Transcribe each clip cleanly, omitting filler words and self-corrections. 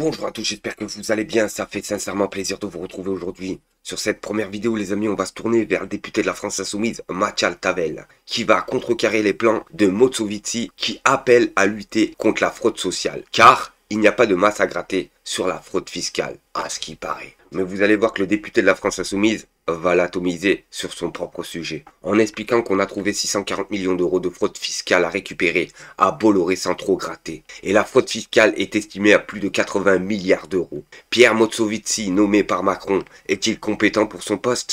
Bonjour à tous, j'espère que vous allez bien, ça fait sincèrement plaisir de vous retrouver aujourd'hui. Sur cette première vidéo les amis, on va se tourner vers le député de la France Insoumise, Mathial Tavel, qui va contrecarrer les plans de Moscovici qui appelle à lutter contre la fraude sociale. Car il n'y a pas de masse à gratter sur la fraude fiscale, à ce qui paraît. Mais vous allez voir que le député de la France Insoumise va l'atomiser sur son propre sujet, en expliquant qu'on a trouvé 640 millions d'euros de fraude fiscale à récupérer à Bolloré sans trop gratter. Et la fraude fiscale est estimée à plus de 80 milliards d'euros. Pierre Moscovici, nommé par Macron, est-il compétent pour son poste ?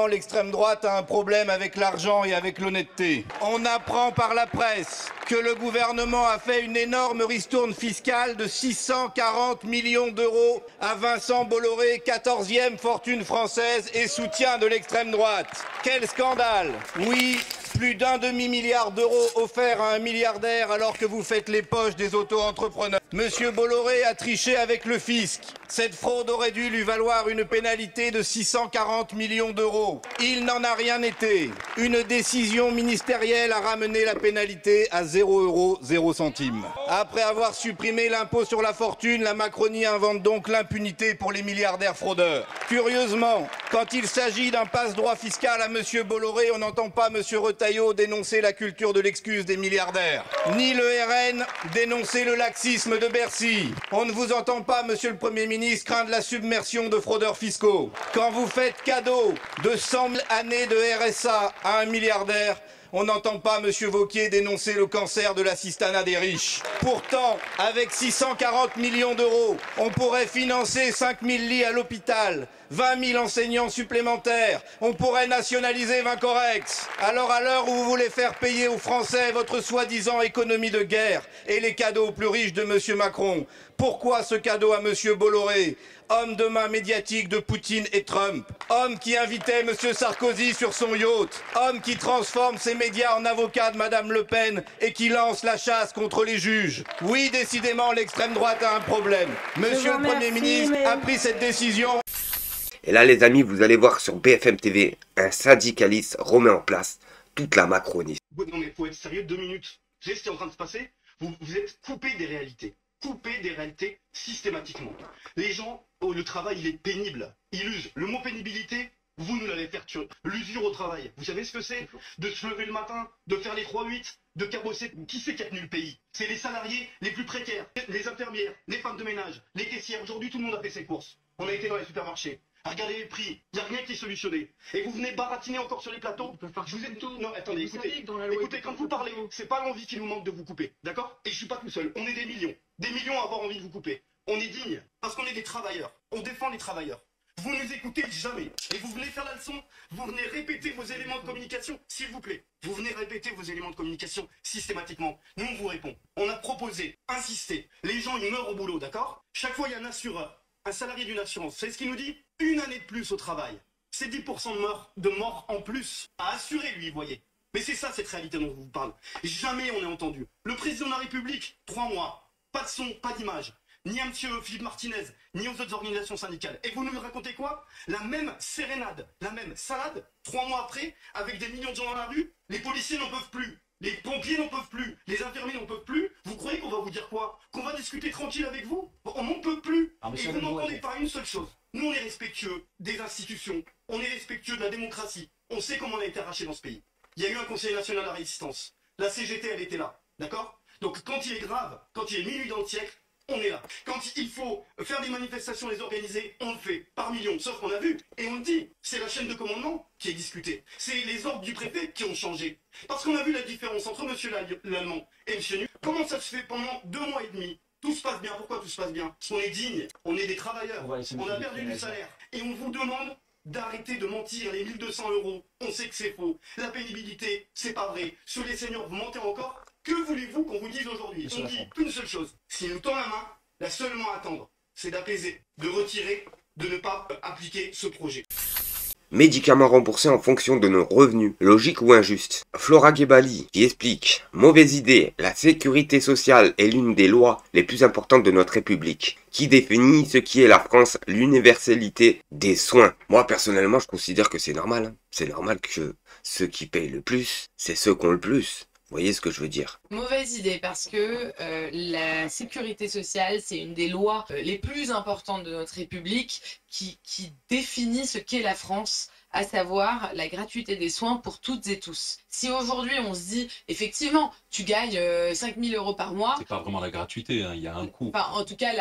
L'extrême droite a un problème avec l'argent et avec l'honnêteté. On apprend par la presse que le gouvernement a fait une énorme ristourne fiscale de 640 millions d'euros à Vincent Bolloré, 14e fortune française et soutien de l'extrême droite. Quel scandale! Oui, plus d'un demi-milliard d'euros offerts à un milliardaire alors que vous faites les poches des auto-entrepreneurs. Monsieur Bolloré a triché avec le fisc. Cette fraude aurait dû lui valoir une pénalité de 640 millions d'euros. Il n'en a rien été. Une décision ministérielle a ramené la pénalité à 0 euros 0 centimes. Après avoir supprimé l'impôt sur la fortune, la Macronie invente donc l'impunité pour les milliardaires fraudeurs. Curieusement, quand il s'agit d'un passe-droit fiscal à monsieur Bolloré, on n'entend pas monsieur Retailleau dénoncer la culture de l'excuse des milliardaires, ni le RN dénoncer le laxisme de Bercy. On ne vous entend pas, monsieur le Premier ministre, craindre la submersion de fraudeurs fiscaux. Quand vous faites cadeau de 100 000 années de RSA à un milliardaire, on n'entend pas monsieur Wauquiez dénoncer le cancer de l'assistanat des riches. Pourtant, avec 640 millions d'euros, on pourrait financer 5 000 lits à l'hôpital, 20 000 enseignants supplémentaires, on pourrait nationaliser Vincorex. Alors à l'heure où vous voulez faire payer aux Français votre soi-disant économie de guerre et les cadeaux aux plus riches de monsieur Macron, pourquoi ce cadeau à monsieur Bolloré, homme de main médiatique de Poutine et Trump, homme qui invitait monsieur Sarkozy sur son yacht, homme qui transforme ses médias en avocat de madame Le Pen et qui lance la chasse contre les juges? Oui, décidément, l'extrême droite a un problème. Monsieur le Premier ministre a pris cette décision. Et là les amis, vous allez voir sur BFM TV, un syndicaliste remet en place toute la Macronie. Non mais faut être sérieux 2 minutes. Vous savez ce qui est en train de se passer? Vous êtes coupé des réalités. Coupé des réalités systématiquement. Les gens, le travail il est pénible. Il use. Le mot pénibilité, vous nous l'allez faire tuer. L'usure au travail. Vous savez ce que c'est? De se lever le matin, de faire les 3-8, de cabosser. Qui c'est qui a tenu le pays? C'est les salariés les plus précaires, les infirmières, les femmes de ménage, les caissières. Aujourd'hui tout le monde a fait ses courses. On a été dans les supermarchés. Regardez les prix, il n'y a rien qui est solutionné. Et vous venez baratiner encore sur les plateaux. Je vous ai tout. Non, attendez, écoutez, quand vous parlez, c'est pas l'envie qui nous manque de vous couper, d'accord? Et je suis pas tout seul, on est des millions à avoir envie de vous couper. On est digne, parce qu'on est des travailleurs, on défend les travailleurs. Vous nous écoutez jamais, et vous venez faire la leçon, vous venez répéter vos éléments de communication, s'il vous plaît. Vous venez répéter vos éléments de communication systématiquement. Nous, on vous répond. On a proposé, insisté. Les gens, ils meurent au boulot, d'accord? Chaque fois, il y a un assureur. Un salarié d'une assurance, c'est ce qu'il nous dit? Une année de plus au travail. C'est 10% de morts en plus à assurer, lui, vous voyez. Mais c'est ça, cette réalité dont je vous parle. Jamais on n'est entendu. Le président de la République, 3 mois. Pas de son, pas d'image. Ni à monsieur Philippe Martinez, ni aux autres organisations syndicales. Et vous nous racontez quoi? La même sérénade, la même salade, 3 mois après, avec des millions de gens dans la rue, les policiers n'en peuvent plus. Les pompiers n'en peuvent plus, les infirmiers n'en peuvent plus. Vous croyez qu'on va vous dire quoi? Qu'on va discuter tranquille avec vous? On n'en peut plus. Et vous n'entendez pas une seule chose. Nous, on est respectueux des institutions. On est respectueux de la démocratie. On sait comment on a été arraché dans ce pays. Il y a eu un Conseil national de la résistance. La CGT, elle était là. D'accord? Donc quand il est grave, quand il est minuit dans le siècle, on est là. Quand il faut faire des manifestations, les organiser, on le fait, par millions. Sauf qu'on a vu, et on le dit, c'est la chaîne de commandement qui est discutée. C'est les ordres du préfet qui ont changé. Parce qu'on a vu la différence entre monsieur l'Allemand et monsieur Nu. Comment ça se fait pendant 2 mois et demi? Tout se passe bien. Pourquoi tout se passe bien? Parce qu'on est digne, on est des travailleurs, on a perdu du salaire. Et on vous demande d'arrêter de mentir, les 1200 euros, on sait que c'est faux. La pénibilité, c'est pas vrai. Sur les seniors, vous mentez encore. Que voulez-vous qu'on vous dise aujourd'hui? On dit qu'une seule chose. S'il nous tend la main, la seulement à attendre, c'est d'apaiser, de retirer, de ne pas appliquer ce projet. Médicaments remboursés en fonction de nos revenus, logique ou injuste? Flora Gebali qui explique: mauvaise idée, la sécurité sociale est l'une des lois les plus importantes de notre République, qui définit ce qui est la France, l'universalité des soins. Moi personnellement je considère que c'est normal, C'est normal que ceux qui payent le plus, c'est ceux qui ont le plus. Vous voyez ce que je veux dire? Mauvaise idée parce que la sécurité sociale, c'est une des lois les plus importantes de notre République qui définit ce qu'est la France, à savoir la gratuité des soins pour toutes et tous. Si aujourd'hui on se dit, effectivement, tu gagnes 5 000 € par mois. C'est pas vraiment la gratuité, hein, il y a un coût. Enfin, en tout cas,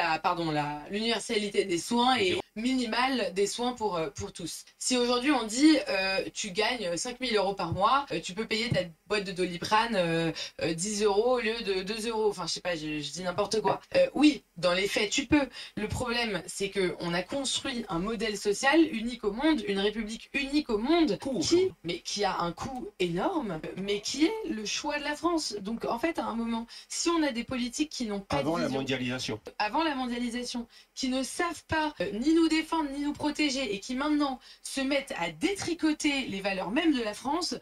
l'universalité des soins est minimale des soins pour tous. Si aujourd'hui on dit, tu gagnes 5 000 € par mois, tu peux payer ta boîte de Doliprane 10 € au lieu de 2 €. Enfin, je sais pas, je dis n'importe quoi. Oui, dans les faits, tu peux. Le problème, c'est qu'on a construit un modèle social unique au monde, une république unique au monde, qui a un coût énorme, mais qui est le choix de la France. Donc, en fait, à un moment, si on a des politiques qui n'ont pas avant la mondialisation, qui ne savent pas ni nous défendre, ni nous protéger, et qui maintenant se mettent à détricoter les valeurs même de la France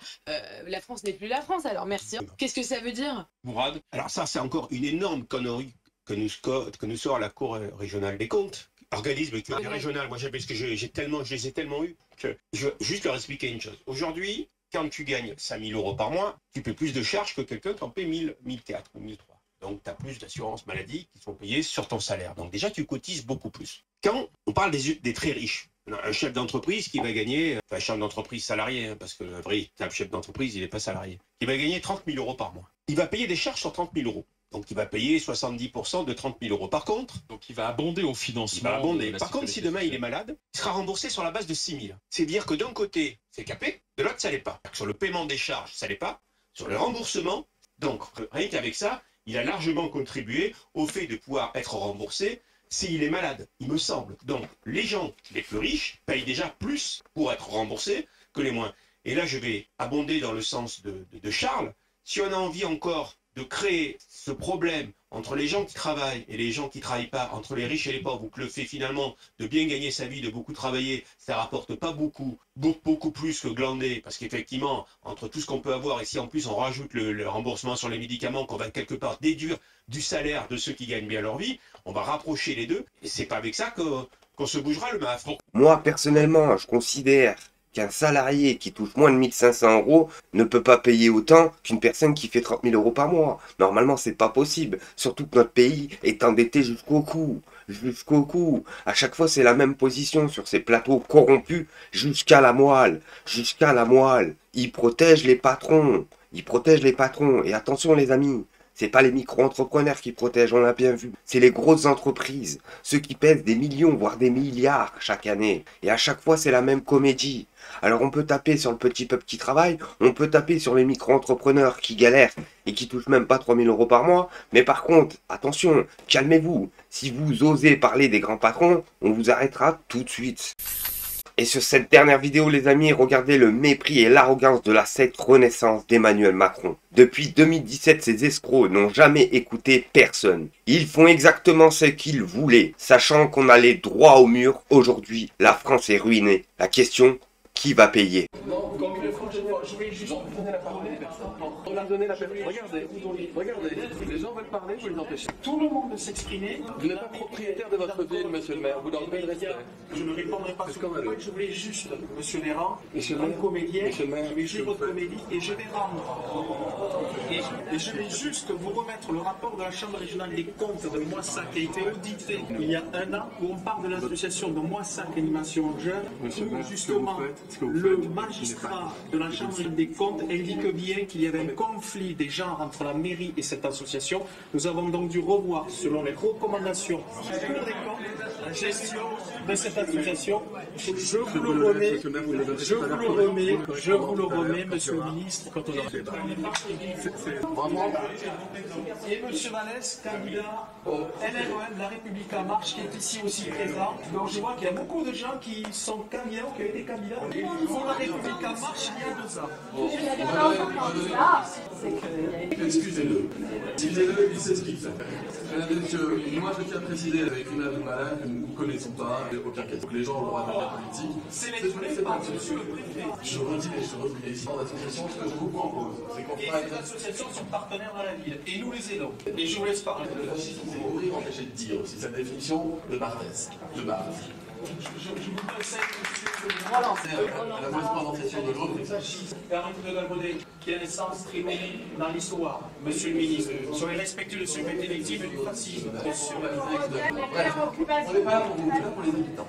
n'est plus la France, alors merci. Qu'est-ce que ça veut dire? Mourad, alors ça, c'est encore une énorme connerie que nous sort la Cour régionale des comptes. Organisme régional, moi parce que je les ai tellement eu que je veux juste leur expliquer une chose. Aujourd'hui, quand tu gagnes 5 000 € par mois, tu paies plus de charges que quelqu'un qui en paie 1004 ou 1003. Donc tu as plus d'assurance maladie qui sont payées sur ton salaire. Donc déjà, tu cotises beaucoup plus. Quand on parle des très riches, un chef d'entreprise qui va gagner, enfin un chef d'entreprise salarié, hein, parce que vrai, un chef d'entreprise, il n'est pas salarié, qui va gagner 30 000 € par mois. Il va payer des charges sur 30 000 €. Donc, il va payer 70% de 30 000 € par contre. Donc, il va abonder au financement. Il va abonder. Par contre, si demain il est malade, il sera remboursé sur la base de 6 000. C'est-à-dire que d'un côté, c'est capé, de l'autre, ça l'est pas. Sur le paiement des charges, ça l'est pas. Sur le remboursement, donc, rien qu'avec ça, il a largement contribué au fait de pouvoir être remboursé s'il est malade, il me semble. Donc, les gens les plus riches payent déjà plus pour être remboursés que les moins. Et là, je vais abonder dans le sens de Charles. Si on a envie encore de créer ce problème entre les gens qui travaillent et les gens qui ne travaillent pas, entre les riches et les pauvres, ou que le fait finalement de bien gagner sa vie, de beaucoup travailler, ça ne rapporte pas beaucoup plus que glander, parce qu'effectivement, entre tout ce qu'on peut avoir, et si en plus on rajoute le remboursement sur les médicaments qu'on va quelque part déduire du salaire de ceux qui gagnent bien leur vie, on va rapprocher les deux, et c'est pas avec ça qu'on se bougera le MAF. Moi, personnellement, je considère qu'un salarié qui touche moins de 1 500 € ne peut pas payer autant qu'une personne qui fait 30 000 € par mois. Normalement, c'est pas possible. Surtout que notre pays est endetté jusqu'au cou. Jusqu'au cou. À chaque fois, c'est la même position sur ces plateaux corrompus jusqu'à la moelle. Jusqu'à la moelle. Ils protègent les patrons. Ils protègent les patrons. Et attention, les amis. C'est pas les micro-entrepreneurs qui protègent, on l'a bien vu. C'est les grosses entreprises. Ceux qui pèsent des millions, voire des milliards chaque année. Et à chaque fois, c'est la même comédie. Alors on peut taper sur le petit peuple qui travaille, on peut taper sur les micro-entrepreneurs qui galèrent et qui touchent même pas 3 000 € par mois. Mais par contre, attention, calmez-vous. Si vous osez parler des grands patrons, on vous arrêtera tout de suite. Et sur cette dernière vidéo, les amis, regardez le mépris et l'arrogance de la secte Renaissance d'Emmanuel Macron. Depuis 2017, ces escrocs n'ont jamais écouté personne. Ils font exactement ce qu'ils voulaient, sachant qu'on allait droit au mur. Aujourd'hui, la France est ruinée. La question, qui va payer? Non, comme une prochaine fois, je vais juste vous donner la parole. On a donné la parole. Regardez, les gens veulent parler, vous les empêchez. Tout le monde de s'exprimer. Vous n'êtes pas propriétaire de votre ville, monsieur le maire. Vous leur devez le respect. Je ne répondrai pas sur le point. Je voulais juste, monsieur Léran, un comédien, je vais jouer votre comédie et je vais rendre. Et je vais juste vous remettre le rapport de la Chambre régionale des comptes de Moissac qui a été audité il y a un an, où on parle de l'association de Moissac Animation Jeune, où justement le magistrat de la Chambre des comptes indique bien qu'il y avait un conflit des genres entre la mairie et cette association. Nous avons donc dû revoir, selon les recommandations de la Cour des comptes, la gestion de cette association. Je vous le remets, monsieur le ministre, quand on aura. Et monsieur Vallès, candidat au LREM, La République En Marche, qui est ici aussi présent. Donc je vois qu'il y a beaucoup de gens qui sont candidats ou qui ont été candidats pour La République En Marche il y a 2 ans. Excusez-le. Excusez-le, il sait ce qu'il fait. Moi, je tiens à préciser avec une âme malade que nous ne connaissons pas, aucun cas. Donc les gens ont le droit de faire politique. C'est pas monsieur le préfet. Je redis et je redis. Et dans l'association, ce que je vous propose, c'est qu'on fasse. Les associations sont partenaires dans la ville et nous les aidons. Et je vous laisse parler. Le fascisme, c'est mourir, empêcher de dire aussi. Sa définition, le Barthès. Le Barth. Je vous conseille de la mauvaise prononciation de l'autre. Permettez de Galbaudet, qui a un sens très mauvais dans l'histoire. Monsieur le ministre, soyez respectueux de ceux qui ont été victimes du fascisme. Bref, on n'est pas là pour vous, on est là pour les habitants.